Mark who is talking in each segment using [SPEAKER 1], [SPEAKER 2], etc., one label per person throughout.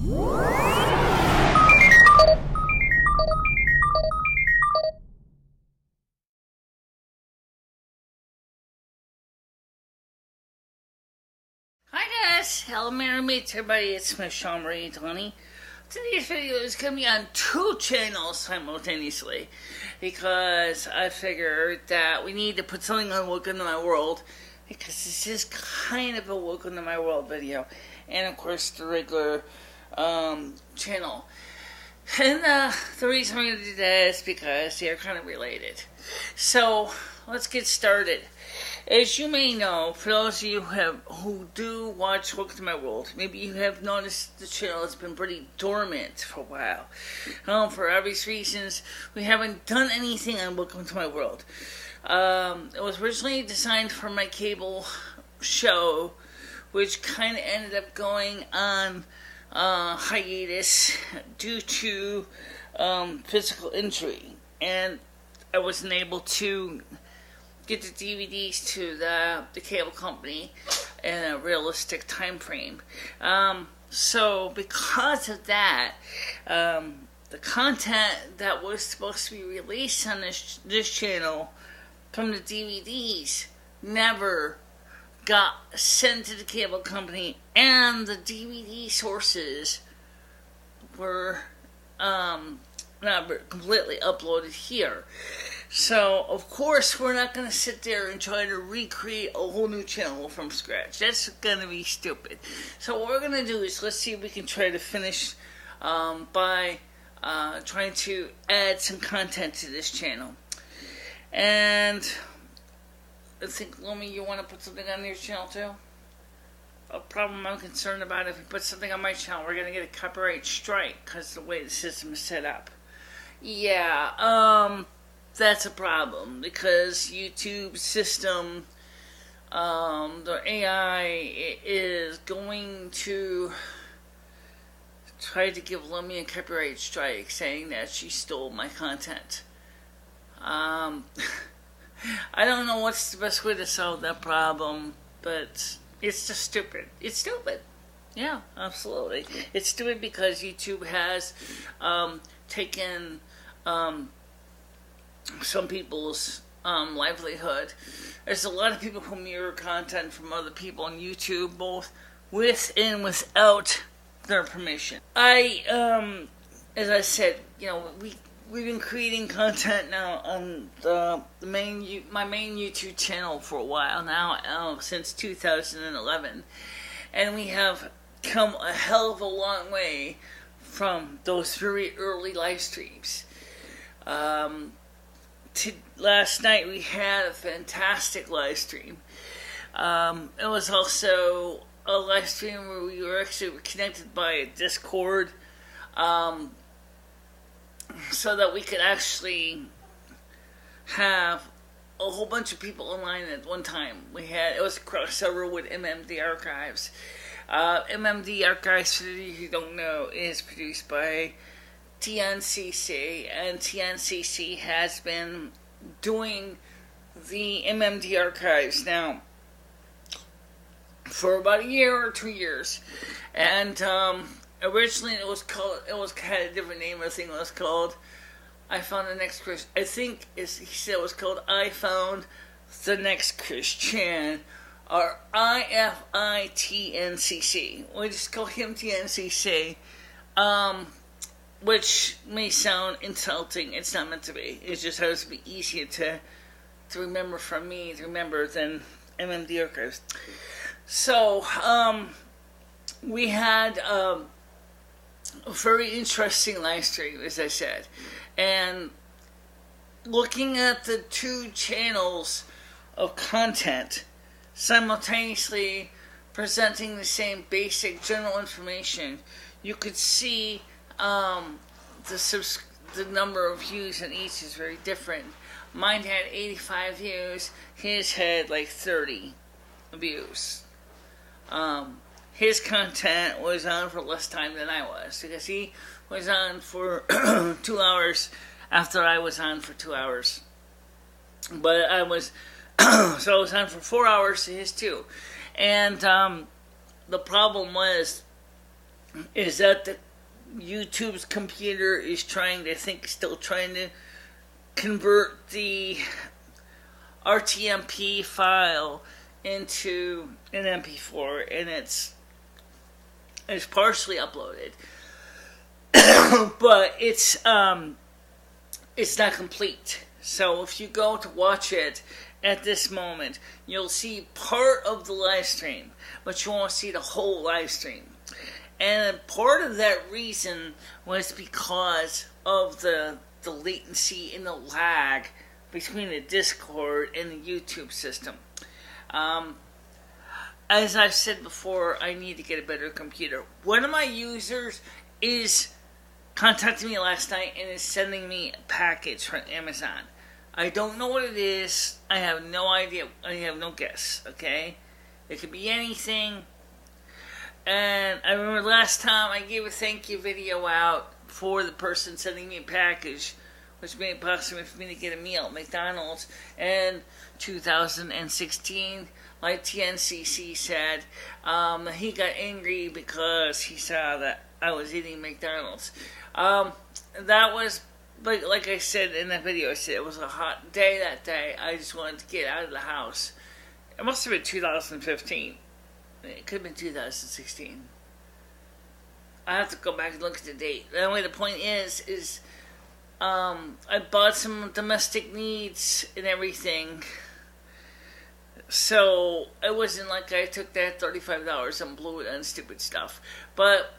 [SPEAKER 1] Hi guys, hello mates, everybody, it's MicheleMarieDalene. Today's video is going to be on 2 channels simultaneously because I figured that we need to put something on Welcome to My World because this is kind of a Welcome to My World video, and of course the regular channel. And the reason I'm going to do that is because they are kind of related. So let's get started. As you may know, for those of you who do watch Welcome to My World, maybe you have noticed the channel has been pretty dormant for a while. For obvious reasons, we haven't done anything on Welcome to My World. It was originally designed for my cable show, which kind of ended up going on hiatus due to physical injury, and I wasn't able to get the DVDs to the cable company in a realistic time frame. So because of that, the content that was supposed to be released on this channel from the DVDs never got sent to the cable company, and the DVD sources were not completely uploaded here. So, of course, we're not going to sit there and try to recreate a whole new channel from scratch. That's going to be stupid. So what we're going to do is, let's see if we can try to finish by trying to add some content to this channel. And I think, Lumi, you want to put something on your channel too? A problem I'm concerned about, if we put something on my channel, we're going to get a copyright strike because of the way the system is set up. Yeah, that's a problem because YouTube's system, the AI is going to try to give Lumi a copyright strike saying that she stole my content. I don't know what's the best way to solve that problem, but it's just stupid. It's stupid. Yeah, absolutely. It's stupid because YouTube has taken some people's livelihood. There's a lot of people who mirror content from other people on YouTube, both with and without their permission. As I said, we've been creating content now on my main YouTube channel for a while now, since 2011, and we have come a hell of a long way from those very early live streams. Last night we had a fantastic live stream. It was also a live stream where we were actually connected by a Discord, so that we could actually have a whole bunch of people online at one time. It was a crossover with MMD Archives. MMD Archives, for those of you who don't know, is produced by TNCC, and TNCC has been doing the MMD Archives now for about a year or 2 years, and originally it was kind of a different name. I think it was called I Found the Next Chris. I think he said it was called I Found the Next Christian, or IFITNCC. We just call him TNCC. Which may sound insulting. It's not meant to be. It just has to be easier to remember from me to remember than MMD Archives. So, we had a very interesting live stream, as I said. And looking at the 2 channels of content simultaneously presenting the same basic general information, you could see the number of views in each is very different. Mine had 85 views. His had like 30 views. His content was on for less time than I was, because he was on for 2 hours after I was on for 2 hours. But I was so I was on for 4 hours to his 2. And the problem was is that the YouTube's computer is still trying to convert the RTMP file into an MP4, and it's partially uploaded, but it's not complete. So if you go to watch it at this moment, you'll see part of the live stream, but you won't see the whole live stream. And part of that reason was because of the latency and the lag between the Discord and the YouTube system. As I've said before, I need to get a better computer. One of my users is contacting me last night and is sending me a package from Amazon. I don't know what it is. I have no idea. I have no guess, okay? It could be anything. And I remember last time I gave a thank you video out for the person sending me a package, which made it possible for me to get a meal at McDonald's. And 2016, like TNCC said, he got angry because he saw that I was eating McDonald's. That was, like I said in that video, I said it was a hot day that day. I just wanted to get out of the house. It must have been 2015. It could have been 2016. I have to go back and look at the date. Anyway, the point is I bought some domestic needs and everything. So it wasn't like I took that $35 and blew it on stupid stuff. But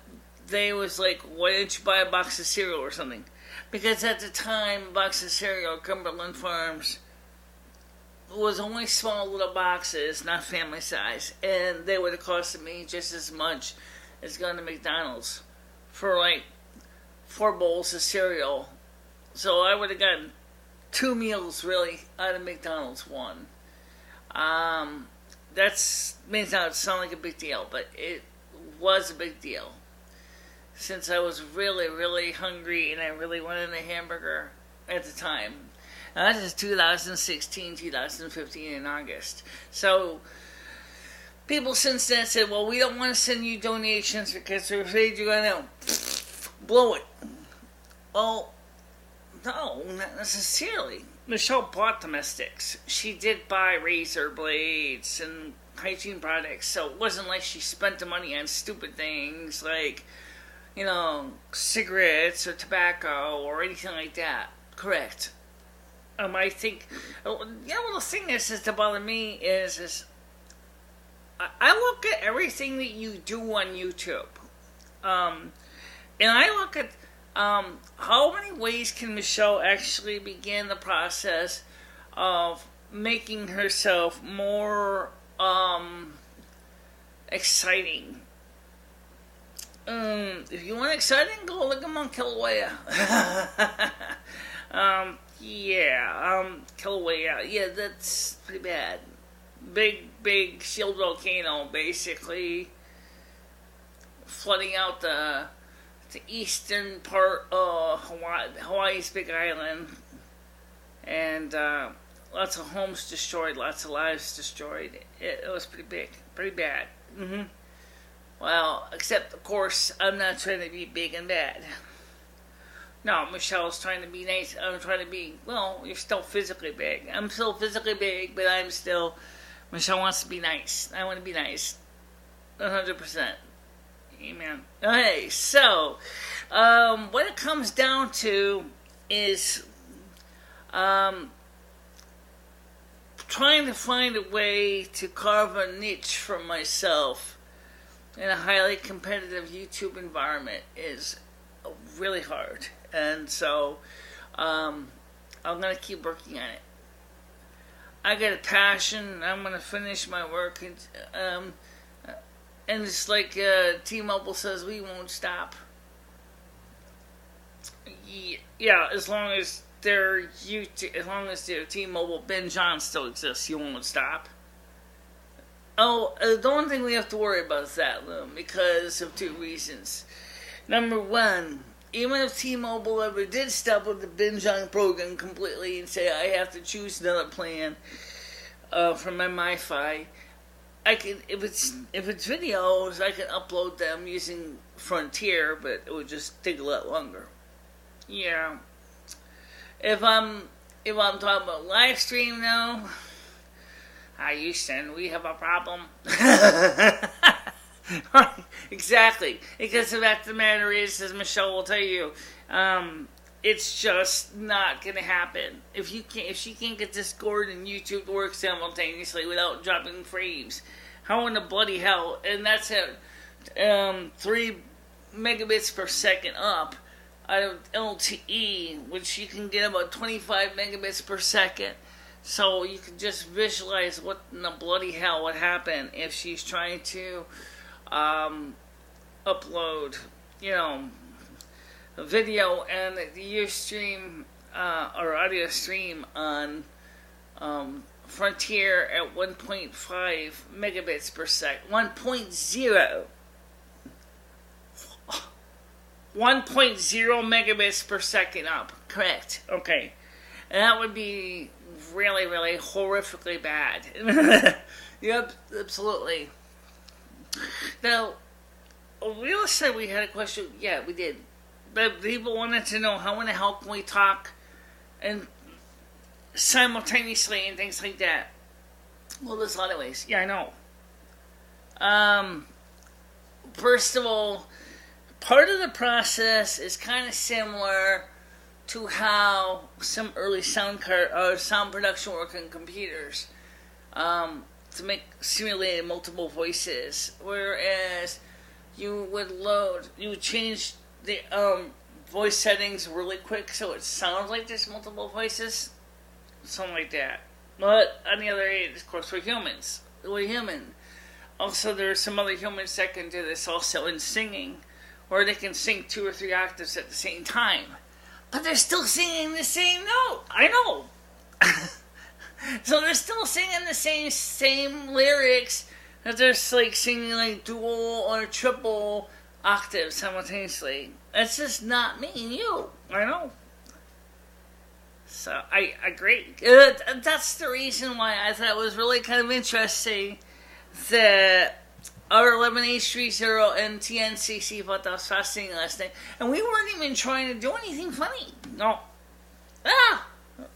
[SPEAKER 1] they was like, why didn't you buy a box of cereal or something? Because at the time, a box of cereal at Cumberland Farms was only small little boxes, not family size. And they would have costed me just as much as going to McDonald's for like 4 bowls of cereal. So I would have gotten 2 meals really out of McDonald's one. That may not sound like a big deal, but it was a big deal. Since I was really, really hungry and I really wanted a hamburger at the time. Now, that is 2016, 2015 in August. So, people since then said, well, we don't want to send you donations because we're afraid you're going to blow it. Well, no, not necessarily. Michelle bought domestics. She did buy razor blades and hygiene products, so it wasn't like she spent the money on stupid things like, cigarettes or tobacco or anything like that. Correct. I think, the thing is to bother me is I look at everything that you do on YouTube, and I look at how many ways can Michelle actually begin the process of making herself more exciting. If you want exciting, go look at Mount Kilauea. Kilauea. Yeah, that's pretty bad. Big shield volcano, basically flooding out the eastern part of Hawaii's big island, and lots of homes destroyed, lots of lives destroyed. It was pretty bad. Well, except of course I'm not trying to be big and bad. No, Michelle's trying to be nice. I'm trying to be, you're still physically big. I'm still physically big, but Michelle wants to be nice. I want to be nice. 100%. Amen. Okay, so, what it comes down to is, trying to find a way to carve a niche for myself in a highly competitive YouTube environment is really hard. And so, I'm going to keep working on it. I got a passion. I'm going to finish my work. And it's like T-Mobile says, we won't stop. Yeah, as long as their T-Mobile binge on still exists, you won't stop. Oh, the only thing we have to worry about is that, because of 2 reasons. Number 1, even if T-Mobile ever did stop with the binge on program completely and say I have to choose another plan from my MiFi, I can, if it's videos, I can upload them using Frontier, but it would just take a lot longer. Yeah. If I'm talking about live stream though, Houston, we have a problem. Right, exactly. Because the fact of the matter is, as Michelle will tell you, it's just not going to happen. If she can't get Discord and YouTube to work simultaneously without dropping frames, how in the bloody hell? And that's at 3 megabits per second up out of LTE, which you can get about 25 megabits per second. So you can just visualize what in the bloody hell would happen if she's trying to upload, a video and the Ustream or audio stream on Frontier at 1.5 megabits per second. 1.0 megabits per second up. Correct. Okay. And that would be really, really horrifically bad. Yep, absolutely. Now, we all said we had a question. Yeah, we did. But people wanted to know how in the hell can we talk and simultaneously and things like that. Well, there's a lot of ways. Yeah, I know. First of all, part of the process is kind of similar to how some early sound production worked in computers to make simulated multiple voices. Whereas you would change the voice settings really quick so it sounds like there's multiple voices, something like that. But on the other hand, of course, we're humans. We're human. Also, there are some other humans that can do this also in singing, where they can sing 2 or 3 octaves at the same time. But they're still singing the same note. I know. So they're still singing the same lyrics, but they're like singing like dual or triple octaves simultaneously. That's just not me and you. I know. So I agree. That's the reason why I thought it was really kind of interesting that R11H30 and TNCC thought that was fascinating last night. And we weren't even trying to do anything funny. No.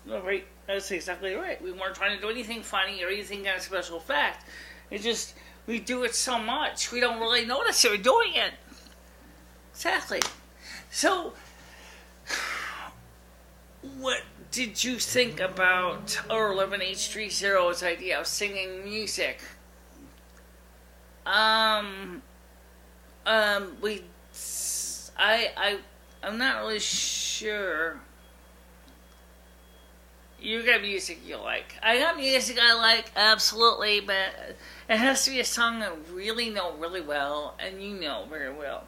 [SPEAKER 1] No, right. That's exactly right. We weren't trying to do anything funny or anything kind of special fact. It's just, we do it so much, we don't really notice we're doing it. Exactly. So, what did you think about R11H30's idea of singing music? I'm not really sure. You got music you like. I got music I like, absolutely, but it has to be a song I really know really well, and you know very well.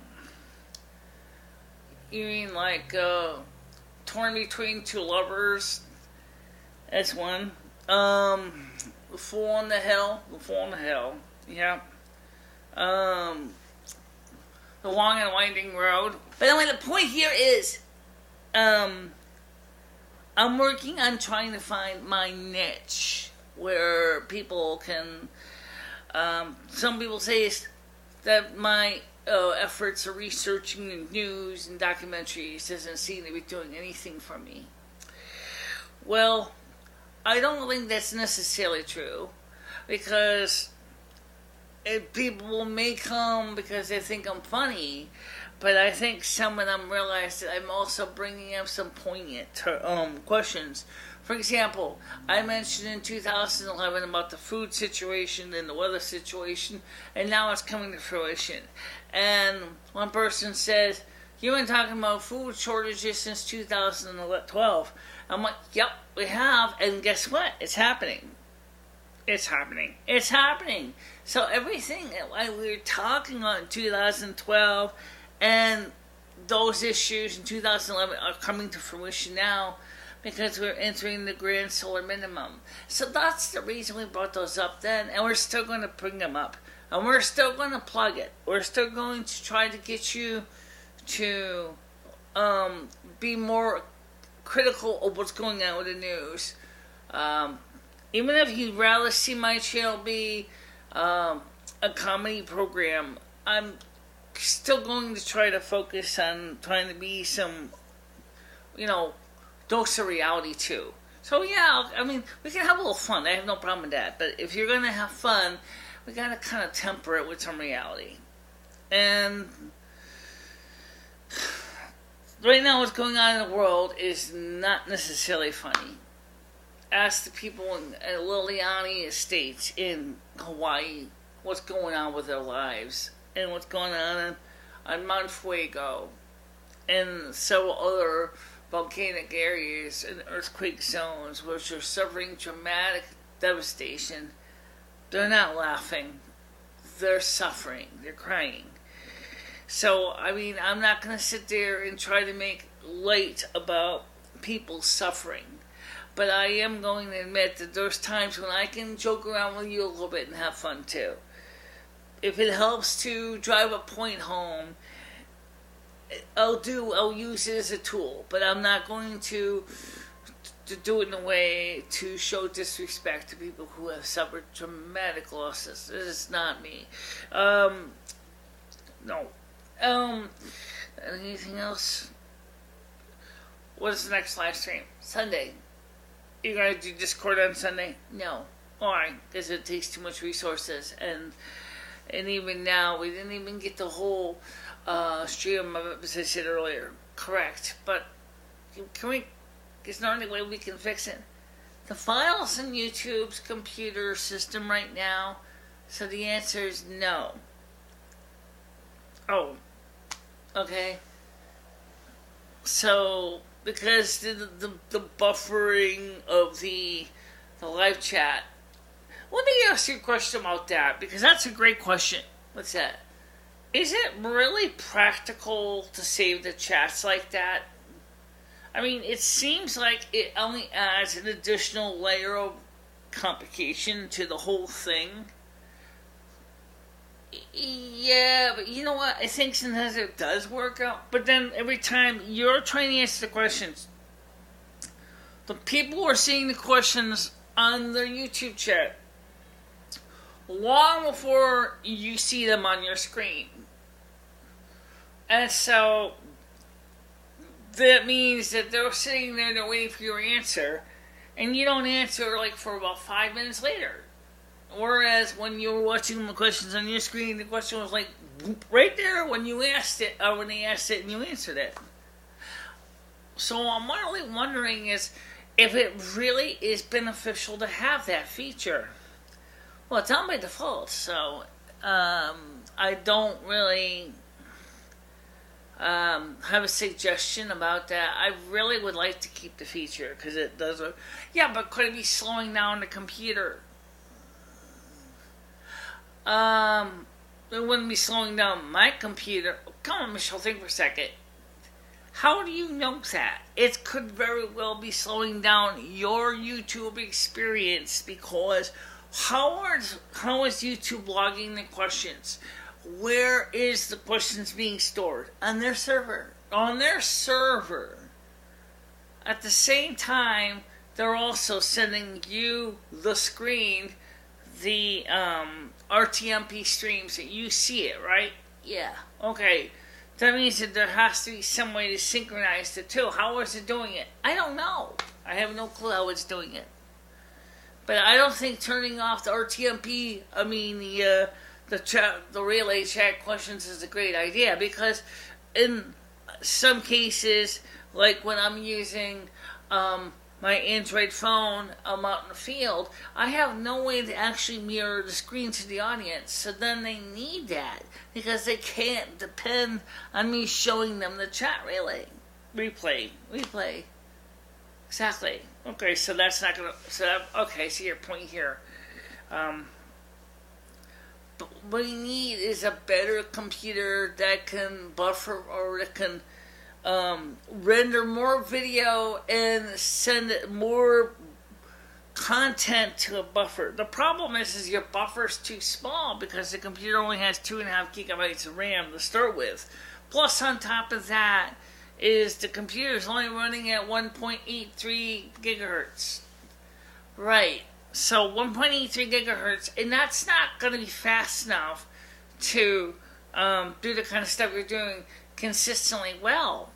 [SPEAKER 1] You mean like Torn Between Two Lovers? That's one. Fool on the Hill. Yeah. The Long and Winding Road. But anyway, the point here is, I'm working on trying to find my niche where people can, some people say that my efforts of researching the news and documentaries doesn't seem to be doing anything for me. Well, I don't think that's necessarily true, because people may come because they think I'm funny, but I think some of them realize that I'm also bringing up some poignant questions. For example, I mentioned in 2011 about the food situation and the weather situation, and now it's coming to fruition. And one person says, "You've been talking about food shortages since 2012. I'm like, "Yep, we have, and guess what? It's happening. It's happening. So everything that we were talking about in 2012 and those issues in 2011 are coming to fruition now because we're entering the grand solar minimum. So that's the reason we brought those up then, and we're still going to bring them up. And we're still going to plug it. We're still going to try to get you to be more critical of what's going on with the news. Even if you'd rather see my channel be a comedy program. I'm still going to try to focus on trying to be some, dose of reality too. So yeah, I mean, we can have a little fun. I have no problem with that. But if you're going to have fun, we got to kind of temper it with some reality. And right now what's going on in the world is not necessarily funny. Ask the people in Liliani Estates in Hawaii what's going on with their lives and what's going on Mount Fuego and several other volcanic areas and earthquake zones which are suffering dramatic devastation. They're not laughing. They're suffering. They're crying. So, I mean, I'm not going to sit there and try to make light about people suffering. But I am going to admit that there's times when I can joke around with you a little bit and have fun too. If it helps to drive a point home, I'll use it as a tool. But I'm not going to do it in a way to show disrespect to people who have suffered traumatic losses. This is not me. No. Anything else? What is the next live stream? Sunday. You gonna do Discord on Sunday? No. Why? Because it takes too much resources, and even now we didn't even get the whole stream of it, as I said earlier. Correct, but can we? Is there any way we can fix it? The file's in YouTube's computer system right now, so the answer is no. Oh, okay. So, because the buffering of the live chat, let me ask you a question about that, because that's a great question. What's that? Is it really practical to save the chats like that? I mean, it seems like it only adds an additional layer of complication to the whole thing. Yeah, but you know what? I think sometimes it does work out. But then every time you're trying to answer the questions, the people are seeing the questions on their YouTube chat long before you see them on your screen. And so that means that they're sitting there, they're waiting for your answer, and you don't answer like for about 5 minutes later. Whereas when you were watching the questions on your screen, the question was like right there when you asked it, or when they asked it and you answered it. So I'm really wondering is if it really is beneficial to have that feature. Well, it's on by default, so I don't really have a suggestion about that. I really would like to keep the feature because it does. Yeah, but could it be slowing down the computer? It wouldn't be slowing down my computer. Come on, Michelle, think for a second. How do you know that? It could very well be slowing down your YouTube experience because how is YouTube logging the questions? Where is the questions being stored? On their server. On their server. At the same time, they're also sending you the screen, the RTMP streams that you see it, right? Yeah. Okay. That means that there has to be some way to synchronize the two. How is it doing it? I don't know. I have no clue how it's doing it. But I don't think turning off the RTMP, the relay chat questions is a great idea, because in some cases, like when I'm using my Android phone, I'm out in the field, I have no way to actually mirror the screen to the audience. So then they need that because they can't depend on me showing them the chat relay. Replay. Exactly. Okay, so that's not going to... Okay, see your point here. But what you need is a better computer that can buffer or that can render more video and send more content to a buffer. The problem is your buffer's too small because the computer only has 2.5 gigabytes of RAM to start with. Plus, on top of that, is the computer is only running at 1.83 gigahertz. Right. So 1.83 gigahertz, and that's not going to be fast enough to do the kind of stuff you're doing consistently well.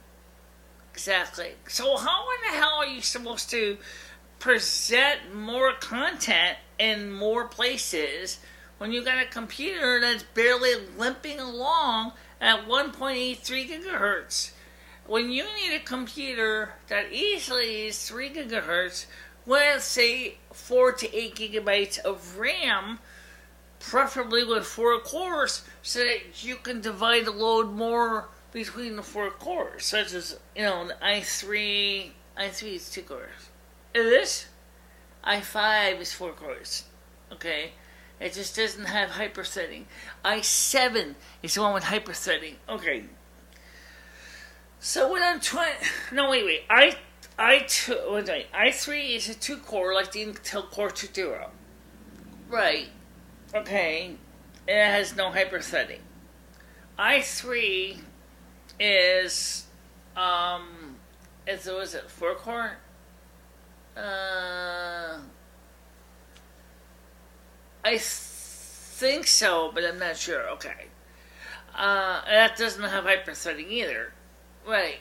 [SPEAKER 1] Exactly. So how in the hell are you supposed to present more content in more places when you got a computer that's barely limping along at 1.83 gigahertz? When you need a computer that easily is 3 gigahertz with, say, 4 to 8 gigabytes of RAM, preferably with 4 cores, so that you can divide the load more between the 4 cores, such as, the i3 is 2 cores. This i5 is 4 cores. Okay? It just doesn't have hyperthreading. i7 is the one with hyperthreading. Okay. So when I'm trying... No, wait. i3 is a 2 core, like the Intel Core 2 Duo. Right. Okay. It has no hyperthreading. i3 is, was it 4 core? I think so, but I'm not sure. Okay. That doesn't have hyperthreading either. Right.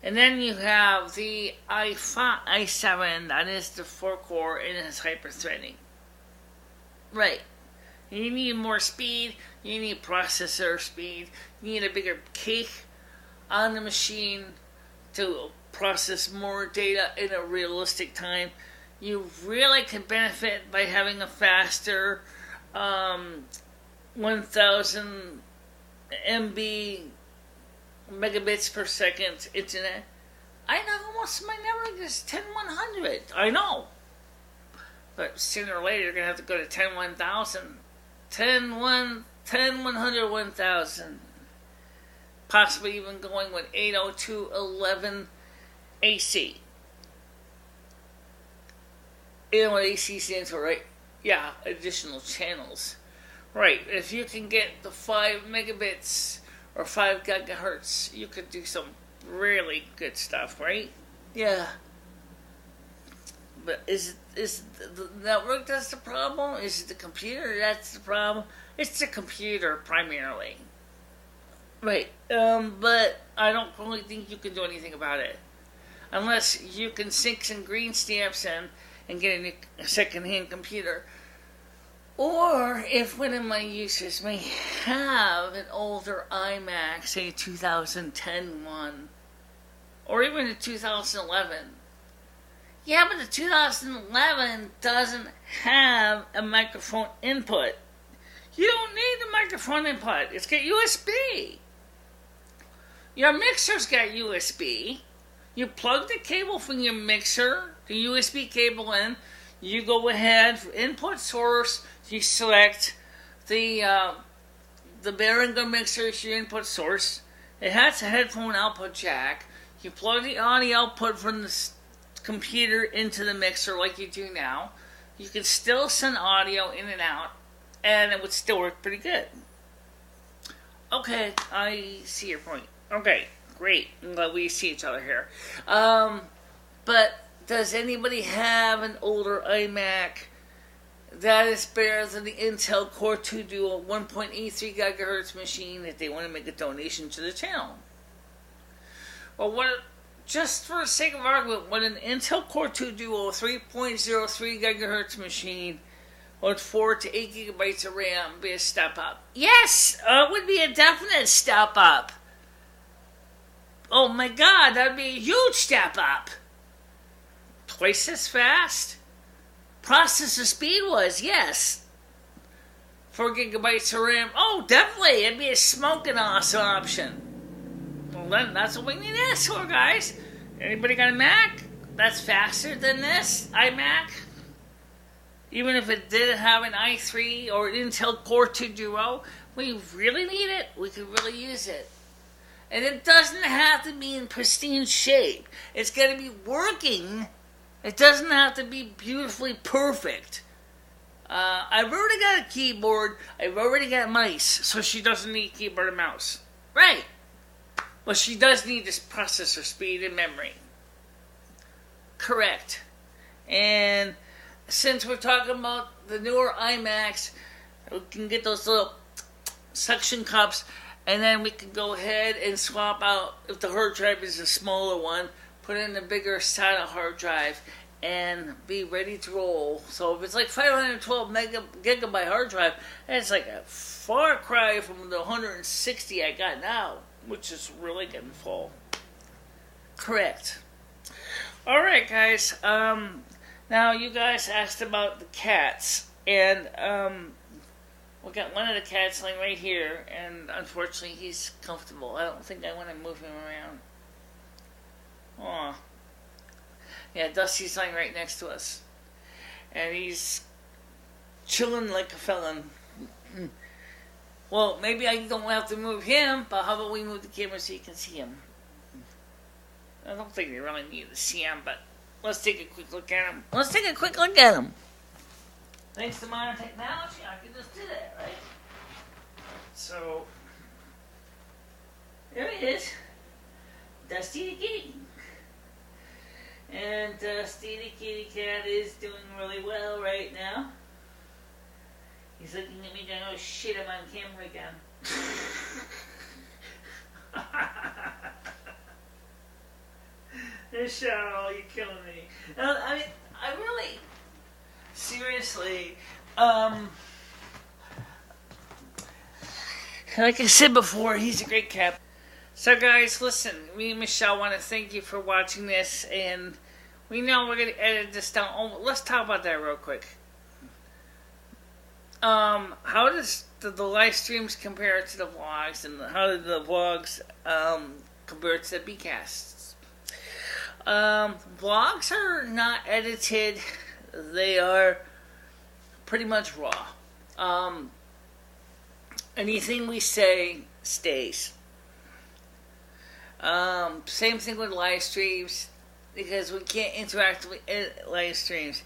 [SPEAKER 1] And then you have the i7, that is the 4 core, and it has hyperthreading. Right. You need more speed, you need processor speed, you need a bigger cake on the machine to process more data in a realistic time. You really can benefit by having a faster 1000 MB megabits per second internet. I know most of my network is 10100. I know. But sooner or later you're going to have to go to 10,000. 10,100, 1,000. Possibly even going with 802.11 AC. You know what AC stands for, right? Yeah, additional channels. Right, if you can get the 5 megabits or 5 gigahertz, you could do some really good stuff, right? Yeah. But is the network that's the problem? Is it the computer that's the problem? It's the computer primarily. Right. But I don't really think you can do anything about it. Unless you can sink some green stamps in and get a second-hand computer. Or if one of my users may have an older iMac, say a 2010 one, or even a 2011. Yeah, but the 2011 doesn't have a microphone input. You don't need the microphone input. It's got USB. Your mixer's got USB. You plug the cable from your mixer, the USB cable in. You go ahead for input source. You select the Behringer mixer as your input source. It has a headphone output jack. You plug the audio output from the computer into the mixer like you do now. You can still send audio in and out, and it would still work pretty good. Okay, I see your point. Okay, great. I'm glad we see each other here. But does anybody have an older iMac that is better than the Intel Core 2 Duo 1.83 gigahertz machine that they want to make a donation to the channel? Well, just for the sake of argument, would an Intel Core 2 Duo 3.03 gigahertz machine with 4 to 8 gigabytes of RAM be a step up? Yes, it would be a definite step up. Oh my God, that would be a huge step up. Twice as fast. Processor speed was, yes. 4 gigabytes of RAM. Oh, definitely. It'd be a smoking awesome option. Well, then that's what we need this for, guys. Anybody got a Mac that's faster than this iMac? Even if it didn't have an i3 or an Intel Core 2 Duo, we really need it. We could really use it. And it doesn't have to be in pristine shape. It's got to be working. It doesn't have to be beautifully perfect. I've already got a keyboard. I've already got mice, so she doesn't need keyboard and mouse. Right. Well, she does need this processor speed and memory. Correct. And since we're talking about the newer iMacs, we can get those little suction cups, and then we can go ahead and swap out, if the hard drive is a smaller one, put in a bigger SATA hard drive and be ready to roll. So if it's like 512 gigabyte hard drive, that's like a far cry from the 160 I got now, which is really getting full. Correct. Alright guys, now you guys asked about the cats, and we got one of the cats laying right here, and unfortunately he's comfortable. I don't think I want to move him around. Aw. Yeah, Dusty's lying right next to us. And he's chilling like a felon. Well, maybe I don't have to move him, but how about we move the camera so you can see him? I don't think they really need to see him, but let's take a quick look at him. Thanks to modern technology, I can just do that, right? So, there he is. Dusty the kitty. And Dusty the kitty cat is doing really well right now. He's looking at me going, oh shit, I'm on camera again. Cheryl, you're killing me. I mean, I really, seriously, like I said before, he's a great cat. So guys, listen, me and Michelle want to thank you for watching this, and we know we're going to edit this down. Oh, let's talk about that real quick. How does the live streams compare to the vlogs, and how do the vlogs compare to the bcasts? Vlogs are not edited. They are pretty much raw. Anything we say stays. Same thing with live streams, because we can't interact with live streams.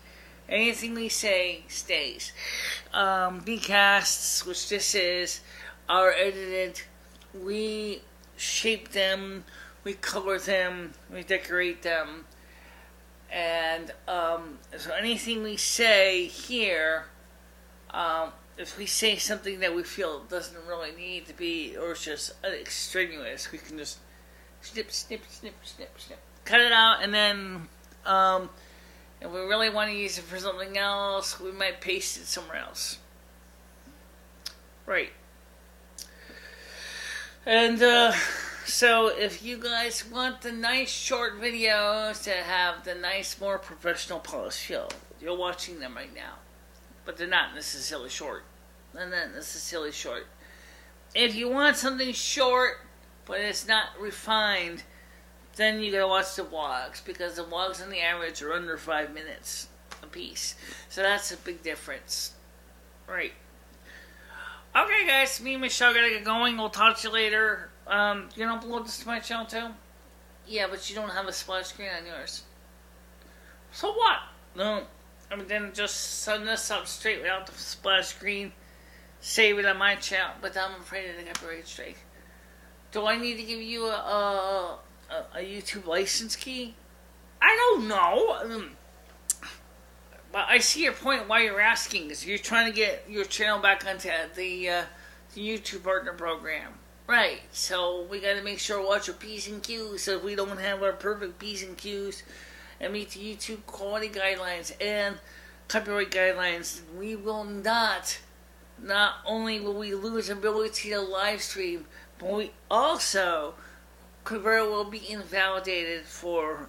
[SPEAKER 1] Anything we say stays. Bcasts, which this is, are edited. We shape them, we color them, we decorate them, and so anything we say here, if we say something that we feel doesn't really need to be, or it's just extraneous, we can just snip, snip, snip, snip, snip, cut it out, and then if we really want to use it for something else, we might paste it somewhere else. Right. And so if you guys want the nice short videos that have the nice, more professional polished feel, you're watching them right now. But they're not necessarily short. They're not necessarily short. If you want something short, but it's not refined, then you gotta watch the vlogs, because the vlogs on the average are under 5 minutes a piece. So that's a big difference. Right. Okay guys, me and Michelle gotta get going. We'll talk to you later. You don't upload this to my channel too? Yeah, but you don't have a splash screen on yours. So what? No. I mean, then just send this up straight without the splash screen. Save it on my channel, but I'm afraid of the copyright strike. Do I need to give you a YouTube license key? I don't know. But I see your point why you're asking, is you're trying to get your channel back onto the YouTube partner program. Right, so we got to make sure we watch our P's and Q's, so if we don't have our perfect P's and Q's and meet the YouTube quality guidelines and copyright guidelines, we will not only will we lose ability to live stream, but we also could very well be invalidated for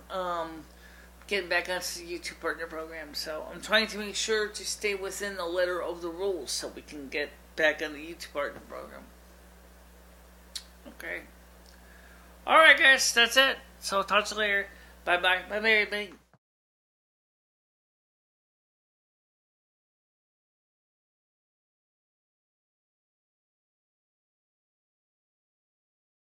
[SPEAKER 1] getting back onto the YouTube partner program. So I'm trying to make sure to stay within the letter of the rules so we can get back on the YouTube partner program. Okay. Alright guys, that's it. So talk to you later. Bye bye. Bye bye everybody.